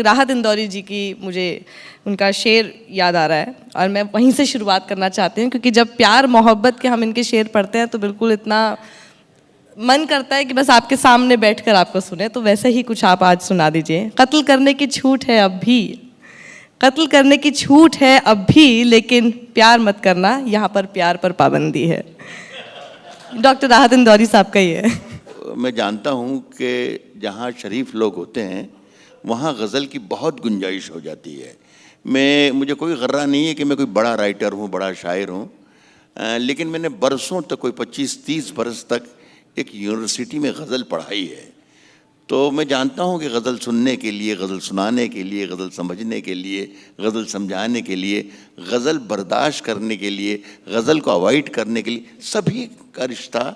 راحت اندوری جی کی مجھے ان کا شعر یاد آ رہا ہے اور میں وہیں سے شروعات کرنا چاہتی ہوں، کیونکہ جب پیار محبت کے ہم ان کے شعر پڑھتے ہیں تو بالکل اتنا من کرتا ہے کہ بس آپ کے سامنے بیٹھ کر آپ کو سنیں. تو ویسے ہی کچھ آپ آج سنا دیجئے. قتل کرنے کی چھوٹ ہے اب بھی، قتل کرنے کی چھوٹ ہے اب بھی، لیکن پیار مت کرنا، یہاں پر پیار پر پابندی ہے. ڈاکٹر راحت اندوری صاحب کا ہی ہے. میں جانتا ہوں کہ جہاں شریف لوگ ہوتے ہیں وہاں غزل کی بہت گنجائش ہو جاتی ہے. مجھے کوئی غرہ نہیں ہے کہ میں کوئی بڑا رائٹر ہوں، بڑا شاعر ہوں، لیکن میں نے برسوں تک، کوئی 25-30 برس تک ایک یونیورسٹی میں غزل پڑھائی ہے. تو میں جانتا ہوں کہ غزل سننے کے لیے، غزل سنانے کے لیے، غزل سمجھنے کے لیے، غزل سمجھانے کے لیے، غزل برداشت کرنے کے لیے، غزل کو اوائڈ کرنے کے لیے، سبھی کا رشتہ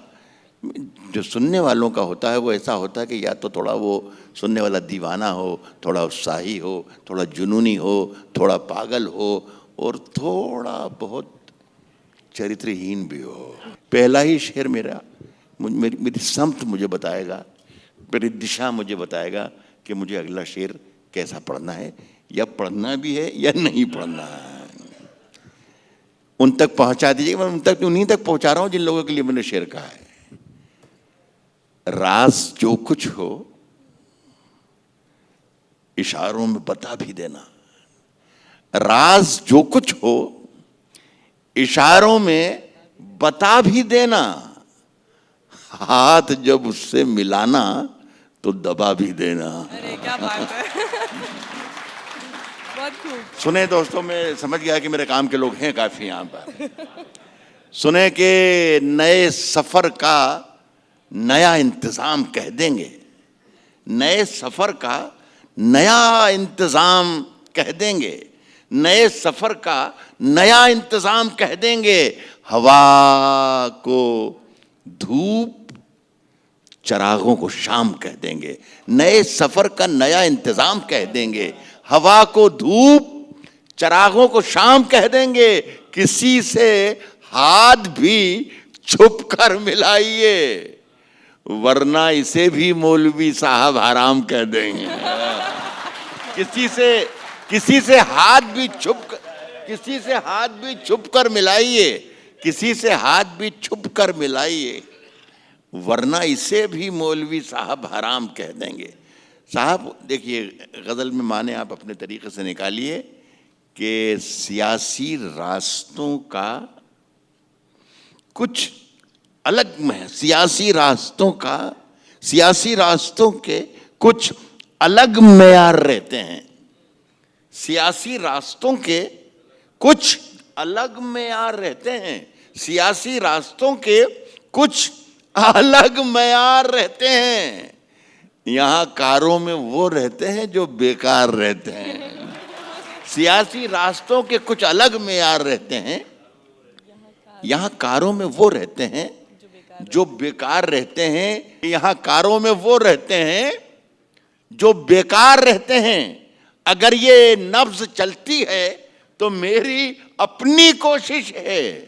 جو سننے والوں کا ہوتا ہے وہ ایسا ہوتا ہے کہ یا تو تھوڑا وہ سننے والا دیوانہ ہو، تھوڑا اتساہی ہو، تھوڑا جنونی ہو، تھوڑا پاگل ہو، اور تھوڑا بہت چرترہین بھی ہو. پہلا ہی شعر میری سمت مجھے بتائے گا، میری دشا مجھے بتائے گا کہ مجھے اگلا شعر کیسا پڑھنا ہے، یا پڑھنا بھی ہے یا نہیں پڑھنا ہے. ان تک پہنچا دیجیے. میں انہیں تک پہنچا رہا ہوں جن لوگوں کے لیے میں نے شعر کہا ہے. راز جو کچھ ہو اشاروں میں بتا بھی دینا. راز جو کچھ ہو اشاروں میں بتا بھی دینا. ہاتھ جب اس سے ملانا تو دبا بھی دینا. ارے کیا بات ہے. بہت خوب. سنیں دوستوں، میں سمجھ گیا کہ میرے کام کے لوگ ہیں کافی یہاں پر. سنیں کہ نئے سفر کا نیا انتظام کہہ دیں گے. نئے سفر کا نیا انتظام کہہ دیں گے. نئے سفر کا نیا انتظام کہہ دیں گے. ہوا کو دھوپ، چراغوں کو شام کہہ دیں گے. نئے سفر کا نیا انتظام کہہ دیں گے. ہوا کو دھوپ، چراغوں کو شام کہہ دیں گے. کسی سے ہاتھ بھی چھپ کر ملائیے، ورنہ اسے بھی مولوی صاحب حرام کہہ دیں گے. کسی سے ہاتھ بھی چھپ کر ملائیے، کسی سے ہاتھ بھی چھپ کر ملائیے، ورنہ اسے بھی مولوی صاحب حرام کہہ دیں گے. صاحب دیکھیے، غزل میں معنی آپ اپنے طریقے سے نکالیے کہ سیاسی راستوں کا کچھ الگ میں، سیاسی راستوں کے کچھ الگ معیار رہتے ہیں. سیاسی راستوں کے کچھ الگ معیار رہتے ہیں. سیاسی راستوں کے کچھ الگ معیار رہتے ہیں. یہاں کاروں میں وہ رہتے ہیں جو بیکار رہتے ہیں. سیاسی راستوں کے کچھ الگ معیار رہتے ہیں. یہاں کاروں میں وہ رہتے ہیں جو بیکار رہتے ہیں. یہاں کاروں میں وہ رہتے ہیں جو بیکار رہتے ہیں. اگر یہ نبض چلتی ہے تو میری اپنی کوشش ہے.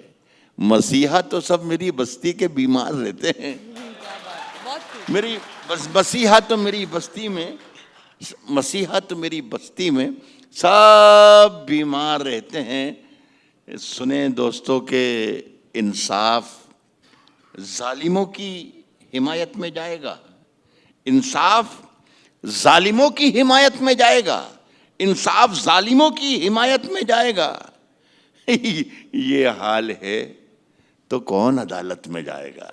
مسیحا تو سب میری بستی کے بیمار رہتے ہیں. مسیحا تو میری بستی میں سب بیمار رہتے ہیں. سنیں دوستوں کہ انصاف ظالموں کی حمایت میں جائے گا. انصاف ظالموں کی حمایت میں جائے گا. انصاف ظالموں کی حمایت میں جائے گا. یہ حال ہے تو کون عدالت میں جائے گا.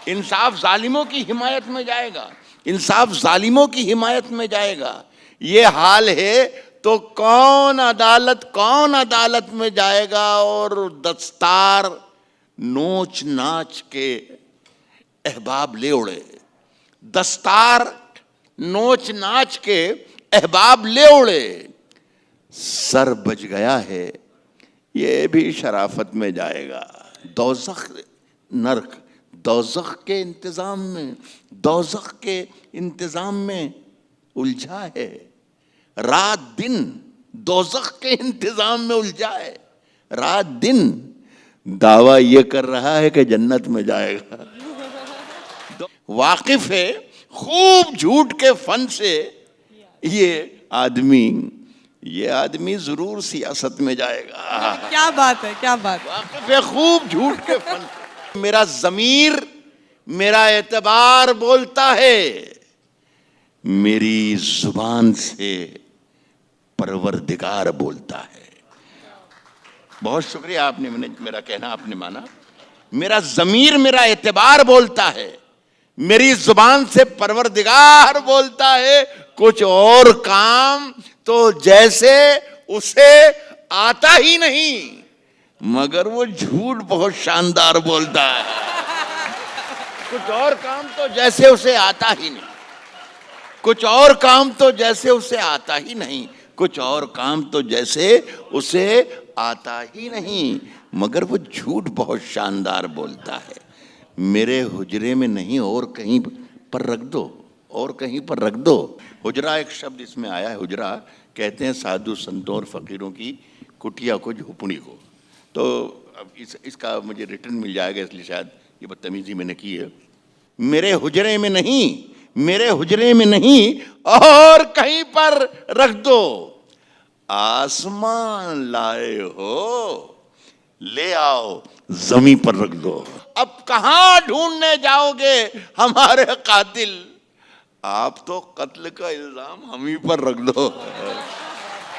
انصاف ظالموں کی حمایت میں جائے گا. انصاف ظالموں کی حمایت میں جائے گا. یہ حال ہے تو کون عدالت میں جائے گا. اور دستار نوچ ناچ کے احباب لے اڑے. دستار نوچ ناچ کے احباب لے اڑے. سر بچ گیا ہے یہ بھی شرافت میں جائے گا. دوزخ نرک دوزخ کے انتظام میں الجھا ہے. رات دن دوزخ کے انتظام میں الجھا ہے. رات دن دعویٰ یہ کر رہا ہے کہ جنت میں جائے گا. واقف ہے خوب جھوٹ کے فن سے یہ آدمی، یہ آدمی ضرور سیاست میں جائے گا. کیا بات ہے، کیا بات. واقف ہے خوب جھوٹ کے فن. میرا ضمیر، میرا اعتبار بولتا ہے، میری زبان سے پروردگار بولتا ہے. بہت شکریہ، آپ نے میرا کہنا آپ نے مانا. میرا ضمیر، میرا اعتبار بولتا ہے، میری زبان سے پروردگار بولتا ہے. کچھ اور کام تو جیسے اسے آتا ہی نہیں، مگر وہ جھوٹ بہت شاندار بولتا ہے. کچھ اور کام تو جیسے اسے آتا ہی نہیں، کچھ اور کام تو جیسے اسے آتا ہی نہیں، کچھ اور کام تو جیسے اسے آتا ہی نہیں، مگر وہ جھوٹ بہت شاندار بولتا ہے. میرے حجرے میں نہیں، اور کہیں پر رکھ دو، اور کہیں پر رکھ دو. حجرہ ایک شبد اس میں آیا ہے. حجرہ کہتے ہیں سادھو سنتوں اور فقیروں کی کٹیا کو، جھوپڑی کو. تو اب اس کا مجھے ریٹرن مل جائے گا، اس لیے شاید یہ بدتمیزی میں نے کی ہے. میرے حجرے میں نہیں، میرے حجرے میں نہیں، اور کہیں پر رکھ دو. آسمان لائے ہو، لے آؤ زمین پر رکھ دو. اب کہاں ڈھونڈنے جاؤ گے ہمارے قاتل؟ آپ تو قتل کا الزام ہم ہی پر رکھ دو.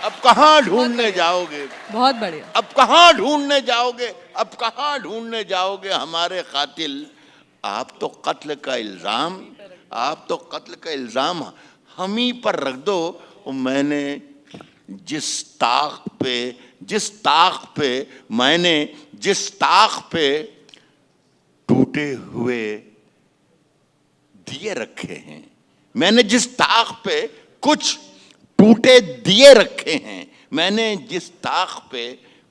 اب کہاں ڈھونڈنے جاؤ گے؟ بہت بڑھیا. اب کہاں ڈھونڈنے جاؤ گے؟ اب کہاں ڈھونڈنے جاؤ گے ہمارے قاتل؟ آپ تو قتل کا الزام، آپ تو قتل کا الزام ہم ہی پر رکھ دو. میں نے جس طاق پہ میں نے جس طاق پہ ٹوٹے ہوئے دیے رکھے ہیں، میں نے جس طاق پہ کچھ ٹوٹے دیے رکھے ہیں، میں نے جس طاق پہ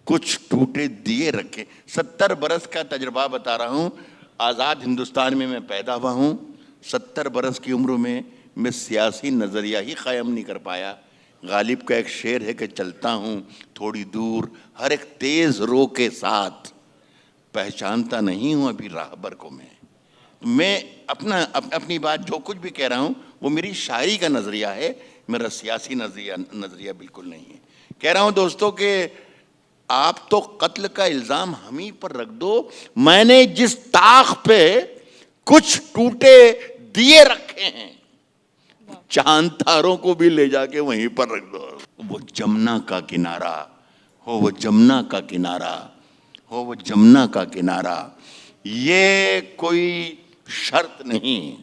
کچھ ٹوٹے دیے رکھے. 70 برس کا تجربہ بتا رہا ہوں. آزاد ہندوستان میں پیدا ہوا ہوں. 70 برس کی عمر میں سیاسی نظریہ ہی قائم نہیں کر پایا. غالب کا ایک شعر ہے کہ چلتا ہوں تھوڑی دور ہر ایک تیز رو کے ساتھ، پہچانتا نہیں ہوں ابھی راہبر کو. میں اپنی بات جو کچھ بھی کہہ رہا ہوں وہ میری شاعری کا نظریہ ہے، میرا سیاسی نظریہ بالکل نہیں ہے. کہہ رہا ہوں دوستوں کہ آپ تو قتل کا الزام ہم ہی پر رکھ دو. میں نے جس طاق پہ کچھ ٹوٹے دیے رکھے ہیں، چاند تاروں کو بھی لے جا کے وہیں پر رکھ دو. وہ جمنا کا کنارہ ہو، وہ جمنا کا کنارہ ہو، وہ جمنا کا کنارہ، یہ کوئی شرط نہیں.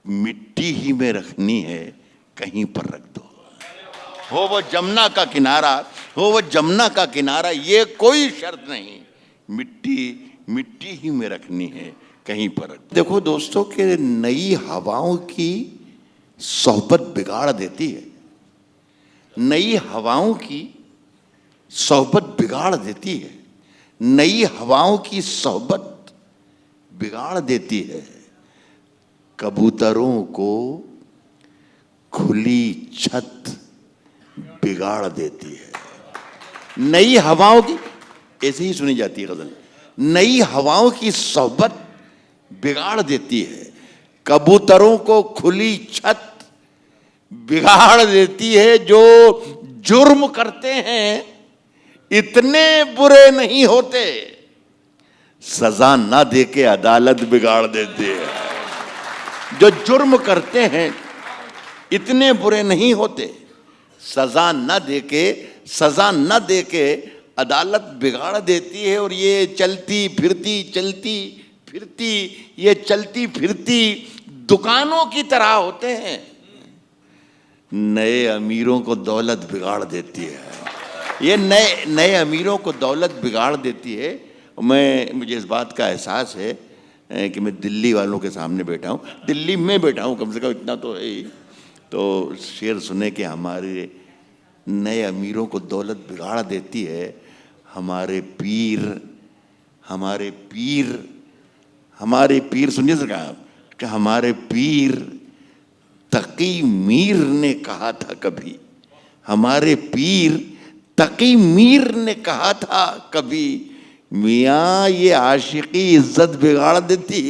مٹی ہی میں رکھنی ہے، کہیں پر رکھ دو. ہو وہ جمنا کا کنارہ، ہو وہ جمنا کا کنارہ، یہ کوئی شرط نہیں. مٹی ہی میں رکھنی ہے، کہیں پر رکھ دو. دیکھو دوستوں کہ نئی ہواؤں کی صحبت بگاڑ دیتی ہے. نئی ہواؤں کی صحبت بگاڑ دیتی ہے. نئی ہواؤں کی صحبت بگاڑ دیتی ہے. کبوتروں کو کھلی چھت بگاڑ دیتی ہے. نئی ہواؤں کی، ایسے ہی سنی جاتی ہے غزل، نئی ہواؤں کی صحبت بگاڑ دیتی ہے. کبوتروں کو کھلی چھت بگاڑ دیتی ہے. جو جرم کرتے ہیں اتنے برے نہیں ہوتے، سزا نہ دے کے عدالت بگاڑ دیتی ہے. جو جرم کرتے ہیں اتنے برے نہیں ہوتے، سزا نہ دے کے عدالت بگاڑ دیتی ہے. اور یہ چلتی پھرتی دکانوں کی طرح ہوتے ہیں. نئے امیروں کو دولت بگاڑ دیتی ہے. یہ نئے امیروں کو دولت بگاڑ دیتی ہے. مجھے اس بات کا احساس ہے کہ میں دلی والوں کے سامنے بیٹھا ہوں، دلی میں بیٹھا ہوں، کم سے کم اتنا تو ہے ہی. تو شعر سنے کہ ہمارے نئے امیروں کو دولت بگاڑ دیتی ہے. ہمارے پیر سنیے سر کہ ہمارے پیر تقی میر نے کہا تھا کبھی، ہمارے پیر تقی میر نے کہا تھا کبھی، میاں یہ عاشقی عزت بگاڑ دیتی ہے.